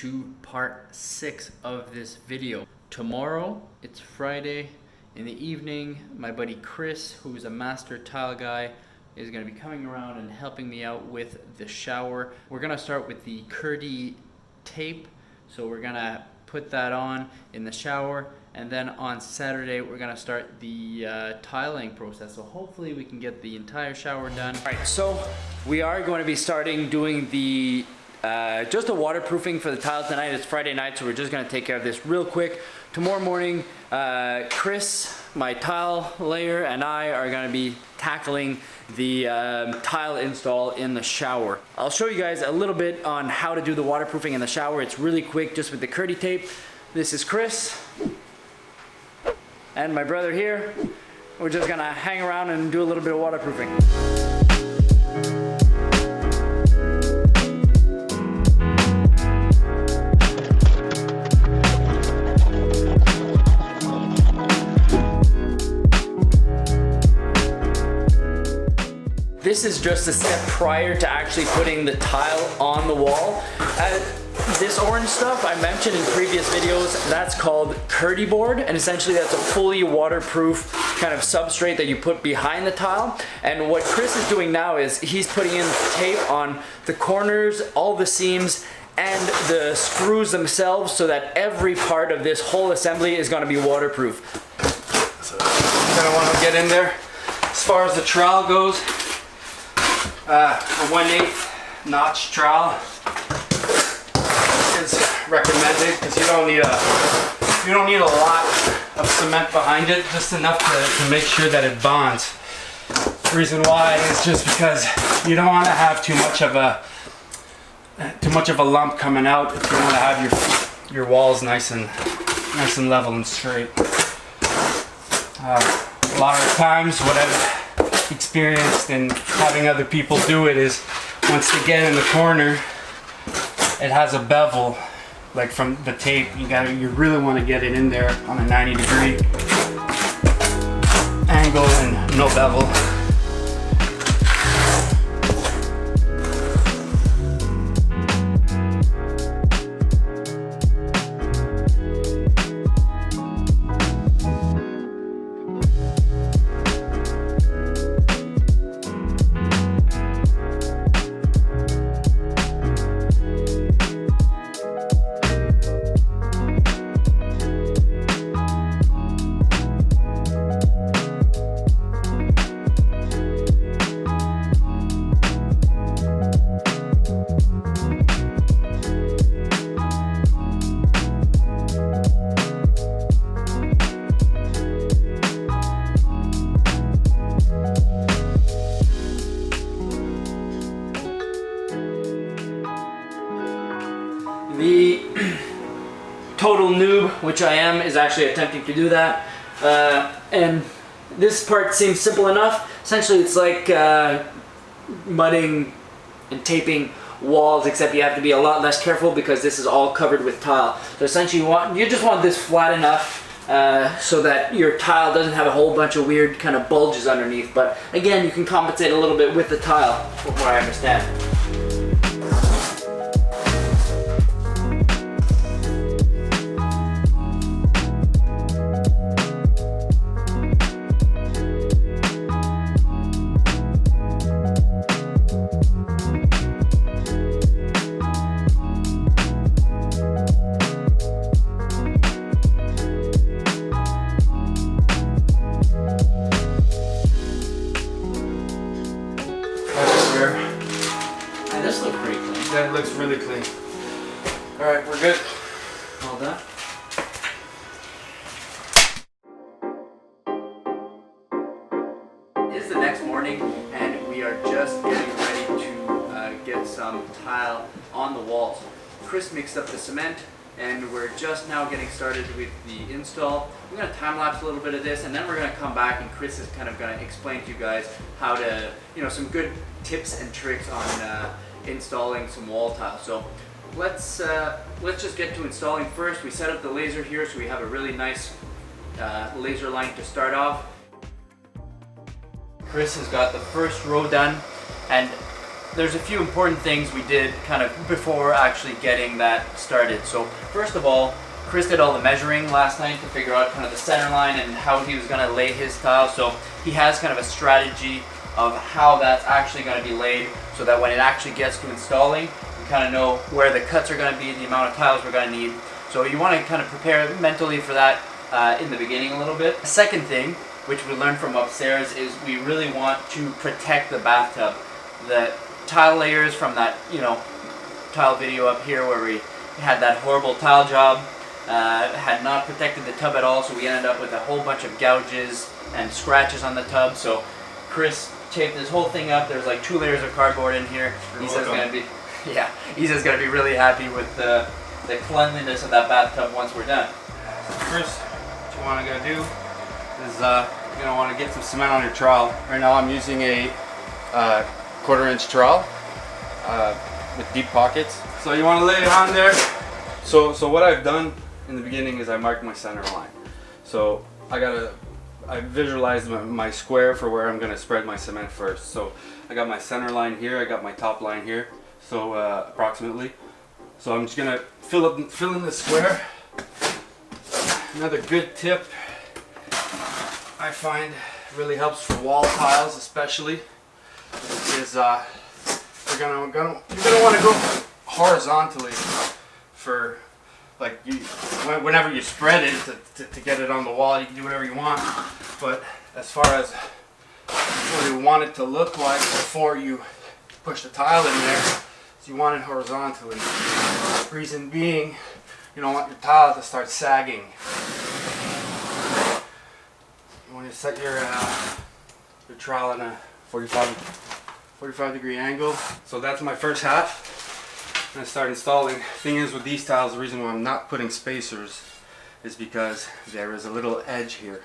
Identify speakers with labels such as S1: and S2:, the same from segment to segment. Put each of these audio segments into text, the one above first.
S1: to part 6 of this video. Tomorrow, it's Friday in the evening. My buddy Chris, who's a master tile guy, is going to be coming around and helping me out with the shower. We're going to start with the Kerdi tape. So we're going to put that on in the shower, and then on Saturday we're going to start the tiling process. So hopefully we can get the entire shower done. All right, so we are going to be starting doing the just the waterproofing for the tile tonight. It's Friday night, so we're just going to take care of this real quick. Tomorrow morning, Chris, my tile layer, and I are going to be tackling the tile install in the shower. I'll show you guys a little bit on how to do the waterproofing in the shower. It's really quick, just with the Kerdi tape. This is Chris and my brother here. We're just going to hang around and do a little bit of waterproofing. This is just a step prior to actually putting the tile on the wall. This orange stuff I mentioned in previous videos, that's called Kerdi board, and essentially that's a fully waterproof kind of substrate that you put behind the tile. And what Chris is doing now is he's putting in tape on the corners, all the seams, and the screws themselves, so that every part of this whole assembly is going to be waterproof. So you're going to want to get in there. As far as the trowel goes, a 1/8 notch trowel is recommended because you don't need a lot of cement behind it, just enough to make sure that it bonds. The reason why is just because you don't want to have too much of a lump coming out if you want to have your walls nice and level and straight. A lot of times what I've experienced in having other people do it is, once they get in the corner, it has a bevel, like from the tape. You really want to get it in there on a 90-degree angle and no bevel. The total noob, which I am, is actually attempting to do that. And this part seems simple enough. Essentially, it's like mudding and taping walls, except you have to be a lot less careful because this is all covered with tile. So essentially, you just want this flat enough so that your tile doesn't have a whole bunch of weird kind of bulges underneath. But again, you can compensate a little bit with the tile, from what I understand. And this looks pretty clean.
S2: That looks really clean. Alright, we're good.
S1: All done. It's the next morning and we are just getting ready to get some tile on the walls. Chris mixed up the cement and we're just now getting started with the install. I'm going to time-lapse a little bit of this, and then we're going to come back and Chris is kind of going to explain to you guys how to, some good tips and tricks on installing some wall tile. So let's just get to installing first. We set up the laser here, so we have a really nice laser line to start off. Chris has got the first row done, and there's a few important things we did kind of before actually getting that started. So first of all, Chris did all the measuring last night to figure out kind of the center line and how he was going to lay his tile. So he has kind of a strategy of how that's actually going to be laid, so that when it actually gets to installing, we kind of know where the cuts are going to be, the amount of tiles we're going to need. So you want to kind of prepare mentally for that in the beginning a little bit. The second thing, which we learned from upstairs, is we really want to protect the bathtub. The tile layers from that, tile video up here where we had that horrible tile job, had not protected the tub at all, so we ended up with a whole bunch of gouges and scratches on the tub. So Chris taped this whole thing up. There's like 2 layers of cardboard in here. He says gonna be really happy with the cleanliness of that bathtub once we're done.
S2: First, what you want to go do is you're gonna want to get some cement on your trowel. Right now, I'm using a 1/4-inch trowel with deep pockets. So you want to lay it on there. So what I've done in the beginning is I marked my center line. So I visualized my square for where I'm going to spread my cement first. So I got my center line here, I got my top line here, so approximately. So I'm just going to fill in the square. Another good tip I find really helps for wall tiles especially is you're gonna want to go horizontally for whenever you spread it to get it on the wall. You can do whatever you want, but as far as what you want it to look like before you push the tile in there, is you want it horizontally. Reason being, you don't want your tile to start sagging. You want to set your trowel in a 45 degree angle. So that's my first half. I'm going to start installing. Thing is, with these tiles, the reason why I'm not putting spacers is because there is a little edge here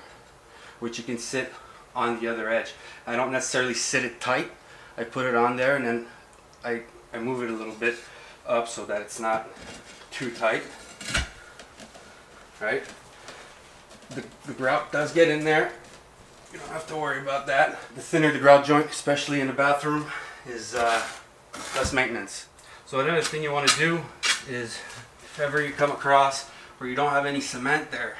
S2: which you can sit on the other edge. I don't necessarily sit it tight. I put it on there and then I move it a little bit up so that it's not too tight. Right? The grout does get in there. You don't have to worry about that. The thinner the grout joint, especially in the bathroom, is less maintenance. So another thing you want to do is, if ever you come across where you don't have any cement there,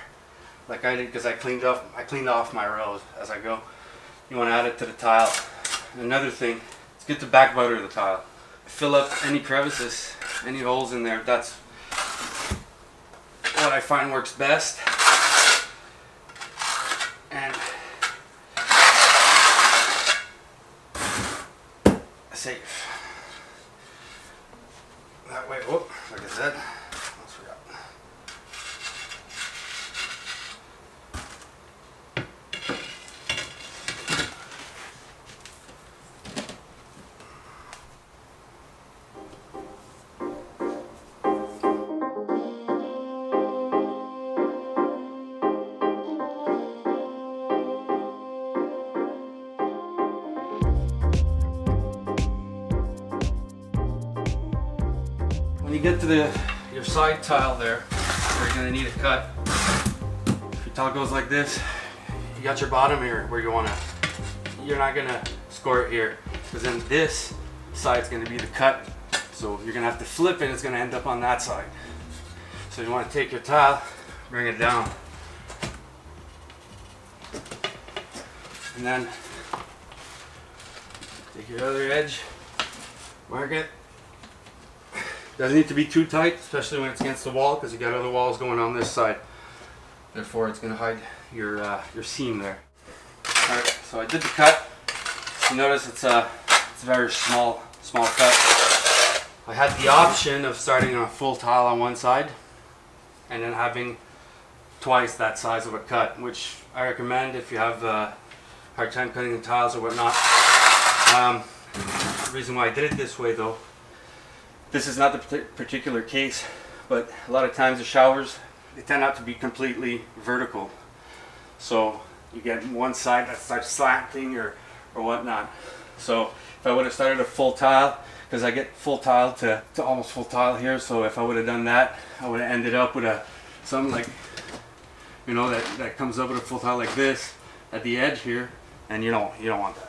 S2: like I did because I cleaned off my rows as I go, you want to add it to the tile. And another thing, it's good to back butter the tile. Fill up any crevices, any holes in there. That's what I find works best. And safe. That way, whoop, like I said, almost forgot. When you get to your side tile there, where you're going to need a cut, if your tile goes like this, you got your bottom here where you're not going to score it here, because then this side's going to be the cut. So you're going to have to flip it, it's going to end up on that side. So you want to take your tile, bring it down, and then take your other edge, mark it. Doesn't need to be too tight, especially when it's against the wall, because you got other walls going on this side. Therefore, it's going to hide your seam there. All right, so I did the cut. You notice it's a very small cut. I had the option of starting on a full tile on one side, and then having twice that size of a cut, which I recommend if you have a hard time cutting the tiles or whatnot. The reason why I did it this way, though. This is not the particular case, but a lot of times the showers, they tend not to be completely vertical. So you get one side that starts slanting or whatnot. So if I would have started a full tile, because I get full tile to almost full tile here, so if I would have done that, I would have ended up with something like, that comes up with a full tile like this at the edge here, and you don't want that.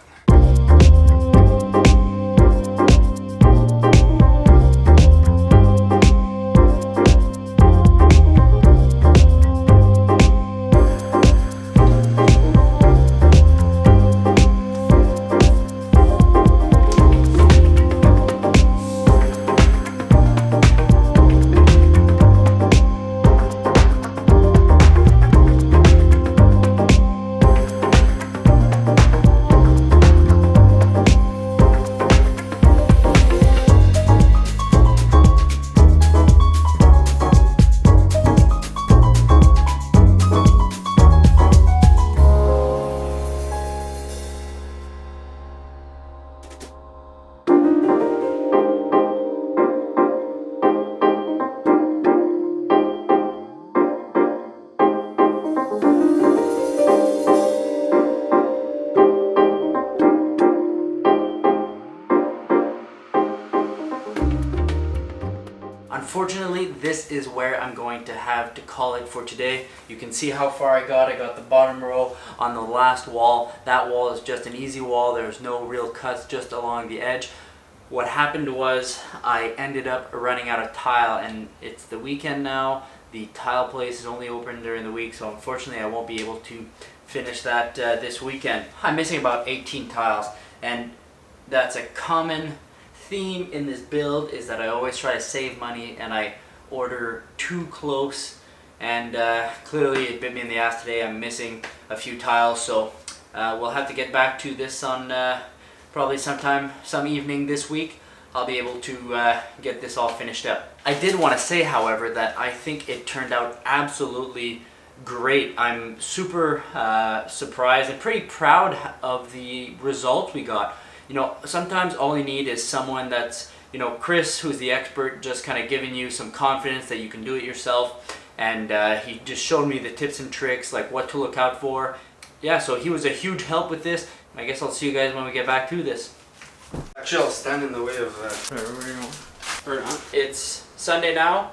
S1: this is where I'm going to have to call it for today. You can see how far I got the bottom row on the last wall. That wall is just an easy wall. There's no real cuts, just along the edge. What happened was I ended up running out of tile, and it's the weekend now. The tile place is only open during the week, so unfortunately I won't be able to finish that this weekend. I'm missing about 18 tiles, and that's a common theme in this build, is that I always try to save money and I order too close, and clearly it bit me in the ass today. I'm missing a few tiles, so we'll have to get back to this on probably some evening this week. I'll be able to get this all finished up. I did want to say, however, that I think it turned out absolutely great. I'm super surprised and pretty proud of the result we got. You know, sometimes all you need is someone that's, you know, Chris, who's the expert, just kind of giving you some confidence that you can do it yourself. And he just showed me the tips and tricks, like what to look out for. Yeah, so he was a huge help with this. I guess I'll see you guys when we get back to this.
S2: Actually, I'll stand in the way of
S1: It's Sunday now.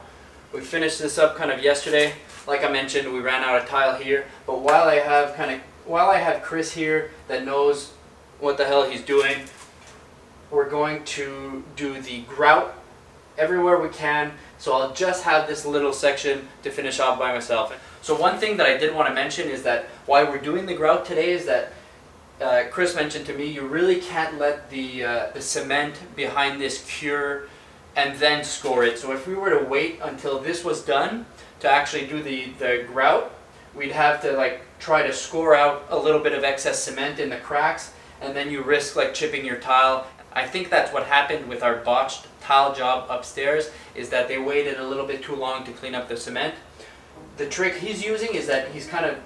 S1: We finished this up kind of yesterday. Like I mentioned, we ran out of tile here. But while I have Chris here that knows what the hell he's doing, we're going to do the grout everywhere we can. So I'll just have this little section to finish off by myself. So one thing that I did want to mention is that why we're doing the grout today is that Chris mentioned to me, you really can't let the cement behind this cure and then score it. So if we were to wait until this was done to actually do the grout, we'd have to like try to score out a little bit of excess cement in the cracks, and then you risk like chipping your tile. I think that's what happened with our botched tile job upstairs, is that they waited a little bit too long to clean up the cement. The trick he's using is that he's kind of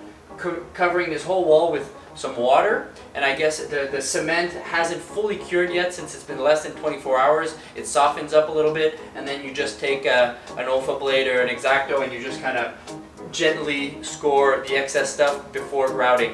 S1: covering this whole wall with some water, and I guess the cement hasn't fully cured yet since it's been less than 24 hours. It softens up a little bit, and then you just take an Olfa blade or an X-Acto and you just kind of gently score the excess stuff before grouting.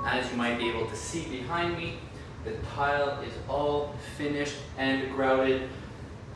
S1: As you might be able to see behind me, the tile is all finished and grouted.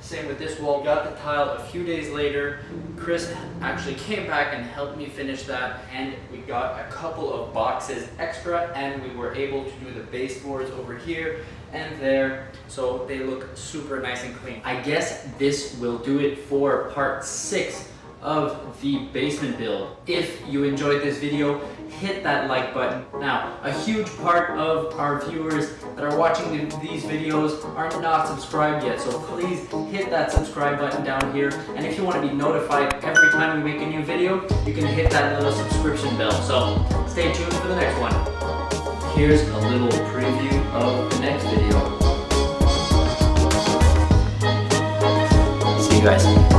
S1: Same with this wall. Got the tile a few days later. Chris actually came back and helped me finish that, and we got a couple of boxes extra, and we were able to do the baseboards over here and there, so they look super nice and clean. I guess this will do it for part 6 of the basement build. If you enjoyed this video, hit that like button. Now, a huge part of our viewers that are watching these videos are not subscribed yet, so please hit that subscribe button down here. And if you want to be notified every time we make a new video, you can hit that little subscription bell. So stay tuned for the next one. Here's a little preview of the next video. See you guys.